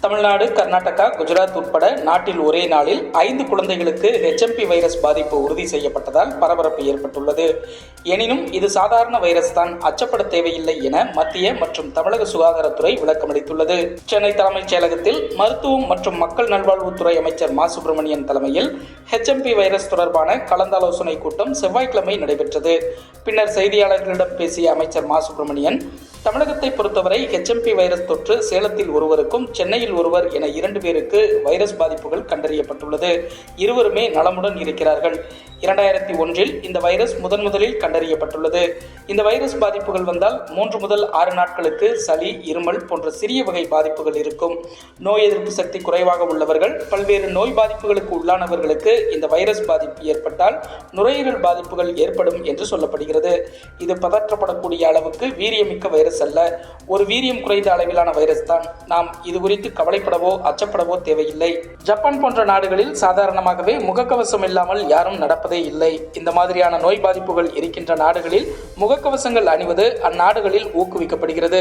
தமிழ்நாடு, கர்நாடகா, குஜராத் உட்பட நாட்டில் ஒரே நாளில் 5 குழந்தைகளுக்கு HMP வைரஸ் பாதிப்பு உறுதி செய்யப்பட்டதால் பரபரப்பு ஏற்பட்டுள்ளது. எனினும் இது சாதாரண வைரஸ் தான், அச்சப்பட தேவையில்லை என மத்திய மற்றும் தமிழக சுகாதாரத்துறை விளக்கமளித்துள்ளது. சென்னை தலைமைச் செயலகத்தில் மருத்துவம் மற்றும் மக்கள் நல்வாழ்வுத்துறை அமைச்சர் மா. சுப்பிரமணியன் தலைமையில் HMP வைரஸ் தொடர்பான கலந்தாலோசனை கூட்டம் செவ்வாய்க்கிழமை நடைபெற்றது. பின்னர் செய்தியாளர்களிடம் பேசிய அமைச்சர் மா. சுப்பிரமணியன், தமிழகத்தை பொறுத்தவரை HMP வைரஸ் தொற்று சேலத்தில் ஒருவருக்கும் சென்னையில் ஒருவர் என 2 பேருக்கு வைரஸ் பாதிப்புகள் கண்டறியப்பட்டுள்ளது. இருவருமே நலமுடன் இருக்கிறார்கள். 2001இல் இந்த வைரஸ் முதலில் கண்டறியப்பட்டுள்ளது. இந்த வைரஸ் பாதிப்புகள் வந்தால் 3 முதல் 6 நாட்களுக்கு சளி, இருமல் போன்ற சிறிய வகை பாதிப்புகள் இருக்கும். நோய் எதிர்ப்பு சக்தி குறைவாக உள்ளவர்கள், பல்வேறு நோய் பாதிப்புகளுக்கு உள்ளானவர்களுக்கு இந்த வைரஸ் பாதிப்பு ஏற்பட்டால் நுரையீரல் பாதிப்புகள் ஏற்படும் என்று சொல்லப்படுகிறது. இது பதற்றப்படக்கூடிய அளவுக்கு வீரியமிக்க வைரஸ் அல்ல, ஒரு வீரியம் குறைந்த அளவிலான வைரஸ் தான். நாம் இது குறித்து கவலைப்படவோ அச்சப்படவோ தேவையில்லை. ஜப்பான் போன்ற நாடுகளில் சாதாரணமாகவே முகக்கவசம் இல்லாமல் யாரும் நடப்பதே இல்லை. இந்த மாதிரியான நோய் பாதிப்புகள் இருக்கின்ற நாடுகளில் முகக்கவசங்கள் அணிவது அந்நாடுகளில் ஊக்குவிக்கப்படுகிறது.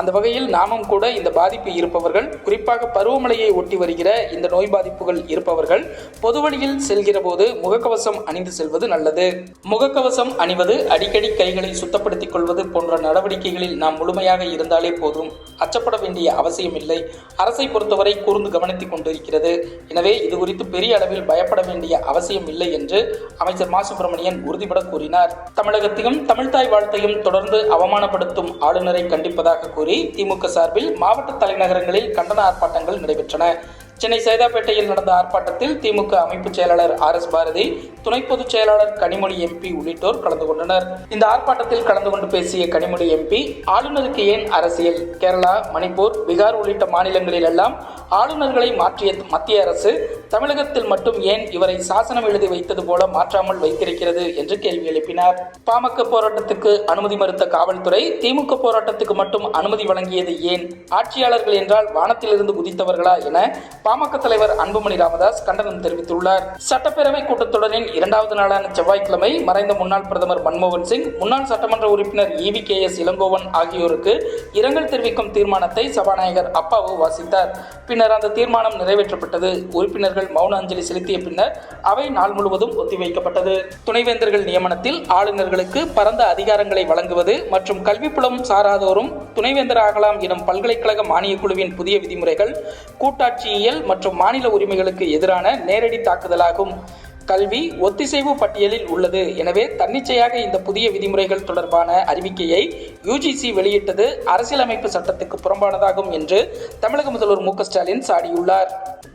அந்த வகையில் நாமும் கூட இந்த பாதிப்பு இருப்பவர்கள், குறிப்பாக பருவமழையை ஒட்டி வருகிற இந்த நோய் பாதிப்புகள் இருப்பவர்கள் பொதுவழியில் செல்கிற போது முகக்கவசம் அணிந்து செல்வது நல்லது. முகக்கவசம் அணிவது, அடிக்கடி கைகளை சுத்தப்படுத்திக் கொள்வது போன்ற நடவடிக்கைகளில் நாம் முழுமையாக இருந்தாலே போதும். அச்சப்பட வேண்டிய அவசியம் இல்லை. அரசை பொறுத்தவரை கூர்ந்து கவனித்துக் கொண்டிருக்கிறது. எனவே இது குறித்து பெரிய அளவில் பயப்பட வேண்டிய அவசியம் இல்லை என்று அமைச்சர் மா. சுப்பிரமணியன் உறுதிபட கூறினார். தமிழகத்தையும் தமிழ்தாய் வாழ்த்தையும் தொடர்ந்து அவமானப்படுத்தும் ஆளுநரை கண்டிப்பதாக கூறி திமுக சார்பில் மாவட்ட தலைநகரங்களில் கண்டன ஆர்ப்பாட்டங்கள் நடைபெற்றன. சென்னை சைதாப்பேட்டையில் நடந்த ஆர்ப்பாட்டத்தில் திமுக அமைப்பு செயலாளர் RS பாரதி, துணை பொதுச் செயலாளர் கனிமொழி MP உள்ளிட்டோர் கலந்து கொண்டனர். இந்த ஆர்ப்பாட்டத்தில் கலந்து கொண்டு பேசிய கனிமொழி MP, ஆளுநருக்கு ஏன் அரசியல்? கேரளா, மணிப்பூர், பீகார் உள்ளிட்ட மாநிலங்களில் எல்லாம் ஆளுநர்களை மாற்றிய மத்திய அரசு தமிழகத்தில் மட்டும் ஏன் இவரை சாசனம் எழுதி வைத்தது போல மாற்றாமல் வைத்திருக்கிறது என்று கேள்வி எழுப்பினார். பாமக போராட்டத்துக்கு அனுமதி மறுத்த காவல்துறை திமுக போராட்டத்துக்கு மட்டும் அனுமதி வழங்கியது ஏன்? ஆட்சியாளர்கள் என்றால் வானத்திலிருந்து குதித்தவர்களா என பாமக தலைவர் அன்புமணி ராமதாஸ் கண்டனம் தெரிவித்துள்ளார். சட்டப்பேரவை கூட்டத்தொடரின் 2வது நாளான செவ்வாய்க்கிழமை மறைந்த முன்னாள் பிரதமர் மன்மோகன் சிங், முன்னாள் சட்டமன்ற உறுப்பினர் EVKS இளங்கோவன் ஆகியோருக்கு இரங்கல் தெரிவிக்கும் தீர்மானத்தை சபாநாயகர் அப்பாவு வாசித்தார். பின்னர் அந்த தீர்மானம் நிறைவேற்றப்பட்டது. உறுப்பினர்கள் மௌன அஞ்சலி செலுத்திய பின்னர் அவை நாள் முழுவதும் ஒத்திவைக்கப்பட்டது. துணைவேந்தர்கள் நியமனத்தில் ஆளுநர்களுக்கு பரந்த அதிகாரங்களை வழங்குவது மற்றும் கல்விப்புலம் சாராதோரும் துணைவேந்தராகலாம் எனும் பல்கலைக்கழக மானியக் குழுவின் புதிய விதிமுறைகள் கூட்டாட்சியியல் மற்றும் மாநில உரிமைகளுக்கு எதிரான நேரடி தாக்குதலாகும். கல்வி ஒத்திசைவு பட்டியலில் உள்ளது. எனவே தன்னிச்சையாக இந்த புதிய விதிமுறைகள் தொடர்பான அறிவிக்கையை UGC வெளியிட்டது அரசியலமைப்பு சட்டத்துக்கு புறம்பானதாகும் என்று தமிழக முதல்வர் மு. க. ஸ்டாலின் சாடியுள்ளார்.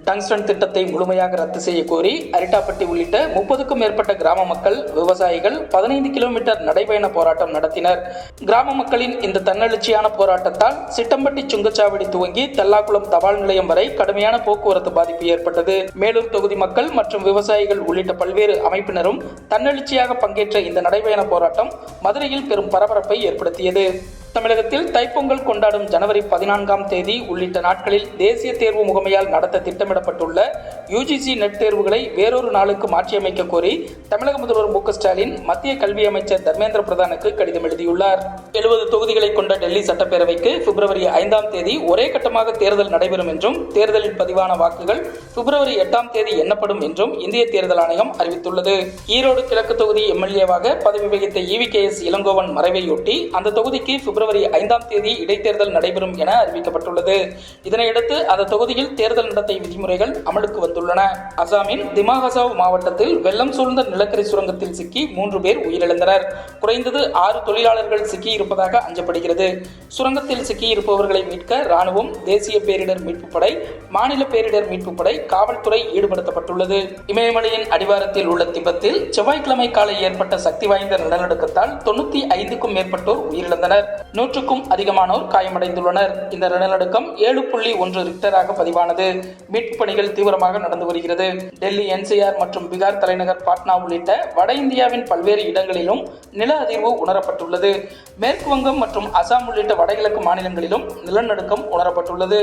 டங்ஸ்டன் திட்டத்தை முழுமையாக ரத்து செய்ய கோரி அரிட்டாப்பட்டி உள்ளிட்ட 30க்கும் மேற்பட்ட கிராம மக்கள், விவசாயிகள் 15 கிலோமீட்டர் நடைபயண போராட்டம் நடத்தினர். கிராம மக்களின் இந்த தன்னெழுச்சியான போராட்டத்தால் சிட்டம்பட்டி சுங்கச்சாவடி துவங்கி தெல்லாக்குளம் தபால் நிலையம் வரை கடுமையான போக்குவரத்து பாதிப்பு ஏற்பட்டது. மேலூர் தொகுதி மக்கள் மற்றும் விவசாயிகள் உள்ளிட்ட பல்வேறு அமைப்பினரும் தன்னெழுச்சியாக பங்கேற்ற இந்த நடைபயண போராட்டம் மதுரையில் பெரும் பரபரப்பை ஏற்படுத்தியது. தமிழகத்தில் தைப்பொங்கல் கொண்டாடும் ஜனவரி 14ஆம் தேதி உள்ளிட்ட நாட்களில் தேசிய தேர்வு முகமையால் நடத்த திட்டமிடப்பட்டுள்ள UGC நெட் தேர்வுகளை வேறொரு நாளுக்கு மாற்றியமைக்க கோரி தமிழக முதல்வர் மு. க. ஸ்டாலின் மத்திய கல்வி அமைச்சர் தர்மேந்திர பிரதானுக்கு கடிதம் எழுதியுள்ளார். 70 தொகுதிகளை கொண்ட டெல்லி சட்டப்பேரவைக்கு பிப்ரவரி 5ஆம் தேதி ஒரே கட்டமாக தேர்தல் நடைபெறும் என்றும் தேர்தலில் பதிவான வாக்குகள் பிப்ரவரி 8ஆம் தேதி எண்ணப்படும் என்றும் இந்திய தேர்தல் ஆணையம் அறிவித்துள்ளது. ஈரோடு கிழக்கு தொகுதி MLA-வாக பதவி வகித்த EVKS இளங்கோவன் மறைவையொட்டி அந்த தொகுதிக்கு பிப்ரவரி 5ஆம் தேதி இடைத்தேர்தல் நடைபெறும் என அறிவிக்கப்பட்டுள்ளது. இதனையடுத்து அந்த தொகுதியில் தேர்தல் நடத்தை விதிமுறைகள் அமலுக்கு வந்துள்ளன. அசாமின் திமா ஹசாவ் மாவட்டத்தில் வெள்ளம் சூழ்ந்த நிலக்கரி சுரங்கத்தில் சிக்கி 3 பேர் உயிரிழந்தனர். குறைந்தது 6 தொழிலாளர்கள் சிக்கியிருப்பதாக அஞ்சப்படுகிறது. சுரங்கத்தில் சிக்கியிருப்பவர்களை மீட்க ராணுவம், தேசிய பேரிடர் மீட்புப் படை, மாநில பேரிடர் மீட்புப் படை, காவல்துறை ஈடுபடுத்தப்பட்டுள்ளது. இமயமலையின் அடிவாரத்தில் உள்ள திபெத்தில் செவ்வாய்க்கிழமை காலை ஏற்பட்ட சக்தி வாய்ந்த நிலநடுக்கத்தால் 95க்கும் மேற்பட்டோர் உயிரிழந்தனர். 100க்கும் அதிகமானோர் காயமடைந்துள்ளனர். இந்த நிலநடுக்கம் 7.1 ரிக்டராக பதிவானது. மீட்பு பணிகள் தீவிரமாக நடந்து வருகிறது. டெல்லி, NCR மற்றும் பீகார் தலைநகர் பாட்னா உள்ளிட்ட வட இந்தியாவின் பல்வேறு இடங்களிலும் நில அதிர்வு உணரப்பட்டுள்ளது. மேற்கு வங்கம் மற்றும் அசாம் உள்ளிட்ட வடகிழக்கு மாநிலங்களிலும் நிலநடுக்கம் உணரப்பட்டுள்ளது.